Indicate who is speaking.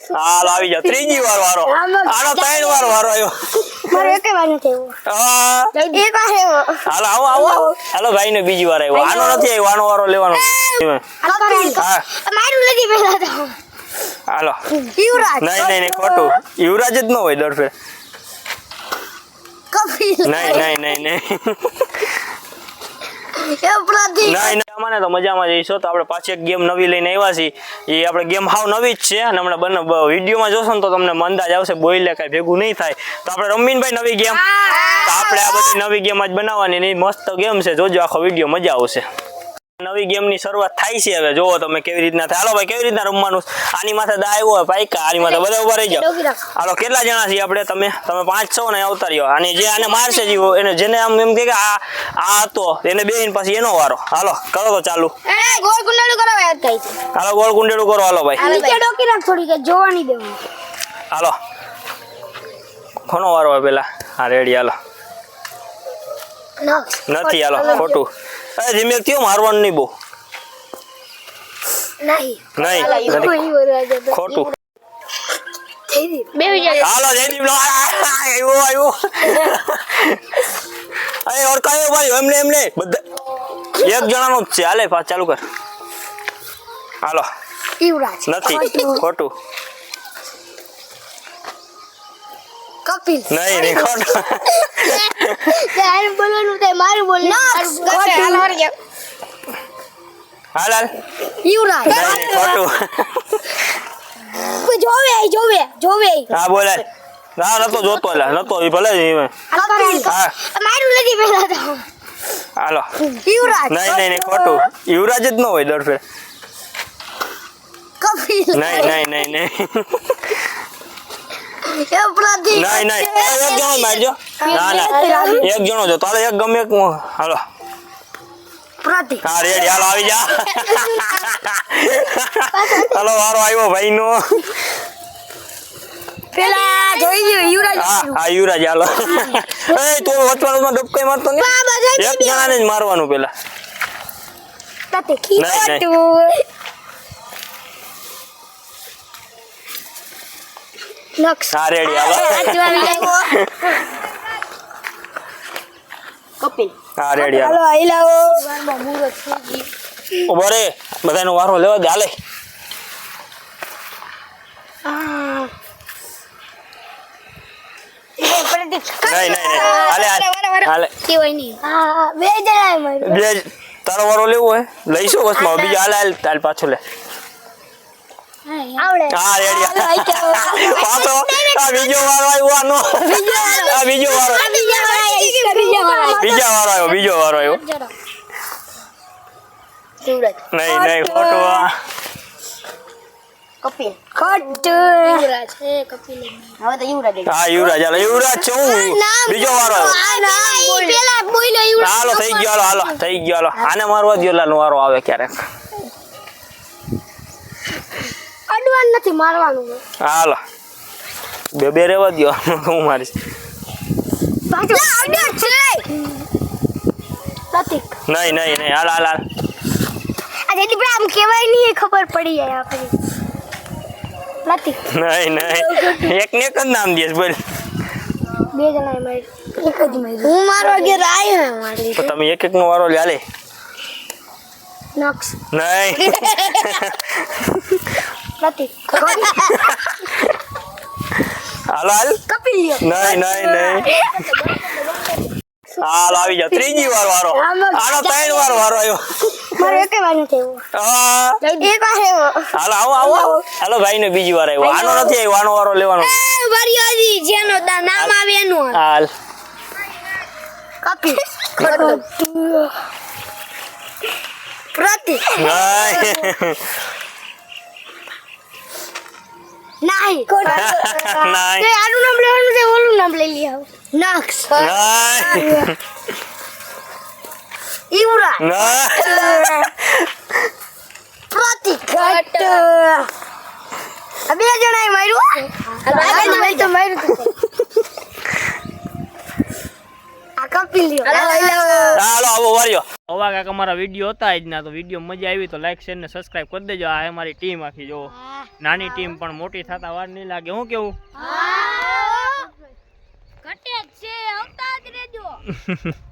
Speaker 1: હાલો આવી જાવ ત્રીજી વાર વારો આનો 3 વાર વારો આવ્યો
Speaker 2: મારો એક વાર નથી આવ્યો એક વાર આવ્યો
Speaker 1: હાલો આવો હાલો ભાઈ ને બીજી વાર આવ્યો આનો નથી આવ્યો આનો વારો લેવાનો હા
Speaker 2: મારું નથી પહેલા તો
Speaker 1: હાલો
Speaker 2: યુવરાજ
Speaker 1: નહીં ખોટું યુવરાજ જ ન હોય દર ફેર
Speaker 2: કપિલ
Speaker 1: નહીં નહીં અમાને તો મજામાં જઈશું તો આપણે પાછી એક ગેમ નવી લઈને આવ્યા છીએ એ આપણે ગેમ હાવ નવી જ છે અને હમણાં વિડીયોમાં જોશો ને તો તમને અંદાજ આવશે બોઈલે કાંઈ ભેગું નહીં થાય તો આપણે રમીનભાઈ નવી ગેમ તો આપણે આ બધી નવી ગેમ જ બનાવવાની ને મસ્ત ગેમ છે જોજો આખો વિડીયો મજા આવશે નવી ગેમની શરૂઆત થાય છે હવે જોવો તમે કેવી રીતના થાય હાલો ભાઈ કેવી રીતના રમવાનું આની માથે દા આવ્યો હોય પાઈકા આની માથે બધા ઉભા રહી જાઓ હાલો કેટલા જણા છીએ આપણે તમે 5 છો ને આવતા રહ્યો અને જે આને મારશે જીવો એને જેને આમ એમ કે આ હતો એને બેહીને પછી એનો વારો હાલો કરો તો ચાલુ
Speaker 2: ગોળ કુંડળું કરો યાદ થાય છે
Speaker 1: હાલો ગોળ કુંડળું કરો હાલો ભાઈ
Speaker 2: નીચે ડોકી રાખ થોડી કે જોવાની દેવું
Speaker 1: હાલો કોનો વારો હોય પેલા હા રેડી હાલો નથી હાલો ખોટું ધીમે થયો મારવાનું નહીં બહુ નહીં ખોટું હાલો જયદીપ લો આવ્યો અરે ઓળખાયો ભાઈ એમને બધા એક જણાનો જ છે હાલે પાછ ચાલુ કર હાલો
Speaker 2: યુવરાજ
Speaker 1: નથી ખોટું
Speaker 2: કપિલ
Speaker 1: નહીં ખોટું
Speaker 2: યાર બોલવાનું તે મારું બોલવાનું
Speaker 1: હાલ
Speaker 2: યુવરાજ
Speaker 1: નહીં ખોટું
Speaker 2: જોવે
Speaker 1: હા બોલે ના નતો જોતો લે નતો એ ભલે હા
Speaker 2: મારું નથી પહેલા તો
Speaker 1: હાલો
Speaker 2: યુવરાજ
Speaker 1: નહીં ખોટું યુવરાજ જ ન હોય દર ફેર
Speaker 2: કપિલ
Speaker 1: નહીં નહીં એક જણો મારજો ના એક જણો જો તારે એક ગમે એક હાલો
Speaker 2: પ્રતિક
Speaker 1: હા રેડી હાલો આવી જા હાલો વારો આવ્યો ભાઈ નો
Speaker 2: પેલા જોઈ ગયો યુવરાજ
Speaker 1: હા યુવરાજ હાલો એ તું વચવાણમાં ડબકાઈ મારતો ને એક જણાને જ મારવાનું પેલા
Speaker 2: પ્રતિક નક્ષ
Speaker 1: હા રેડી હાલો
Speaker 2: કપિલ
Speaker 1: હા રેડી હાલો
Speaker 2: આઈલાઓ
Speaker 1: ઉભો રે બધાનો વારો લેવા દે હાલે નહીં હાલે
Speaker 2: કેવાય નહીં બે જણા
Speaker 1: બે તારો વારો લેવો હોય લઈશું બસમાં બીજો હાલ તાલ પાછો લે
Speaker 2: આવડે
Speaker 1: હા રેડી પાછો આ બીજો વારો આવ્યો આનો આ બીજો વારો બીજો વારો આવ્યો નહીં ખોટું
Speaker 2: કપિલ યુવરાજ હે કપિલ હવે તો યુવરાજ
Speaker 1: હા યુવરાજ હાલો યુવરાજ છે હું બીજો વારો આવ્યો
Speaker 2: પેલા બોલ્યો યુવરાજ
Speaker 1: હાલો થઈ ગયો હાલો થઈ ગયો હાલો આને મારવા દો લાનો વારો આવે ક્યારેક
Speaker 2: અડવાન નથી મારવાનું
Speaker 1: હાલો બે રેવા દો હું મારીશ
Speaker 2: પાછો અડર છે પ્રતિક
Speaker 1: નહીં હાલ
Speaker 2: આ જેથી આમ કહેવાય નહીં ખબર પડી જાય આપણે પ્રતિક
Speaker 1: નહીં એક ને એક જ નામ દેસ બોલ
Speaker 2: બે જણા મારી એક જ મારી હું મારો ઘેર આવ્યો મારી
Speaker 1: તો તમે એક નો વારો લે હાલે
Speaker 2: નક્ષ
Speaker 1: નહીં
Speaker 2: પ્રતિક
Speaker 1: હાલો હાલ
Speaker 2: કપિલ
Speaker 1: નહીં હાલ આવી જાવ ત્રીજી વાર વારો આનો 3 વાર વારો આવ્યો
Speaker 2: મારો એક વાર નથી આવ્યો એક વાર આવ્યો
Speaker 1: હાલો હાલો ભાઈ ને બીજી વાર આવ્યો આનો નથી આવ્યો આનો વારો લેવાનો
Speaker 2: વારી આવી જેનો નામ આવે એનું
Speaker 1: હાલ
Speaker 2: કપિલ પ્રતિક નહીં આનું નામ લેવાનું છે ઓલું નામ લઈ લ્યા નક્ષ યુવરાજ પ્રતિક બે જણાએ માર્યું આ કાપી લ્યો
Speaker 1: ચાલો આવો વાળ્યો અવા કાકા અમારા વિડીયો હતા આજના તો વિડીયો મજા આવી તો લાઈક શેર ને સબસ્ક્રાઇબ કરી દેજો આ અમારી ટીમ આખી જો નાની ટીમ પણ મોટી થતા વાર નહીં લાગે હું કેવું
Speaker 2: ઘટે છે આવતા જ રહેજો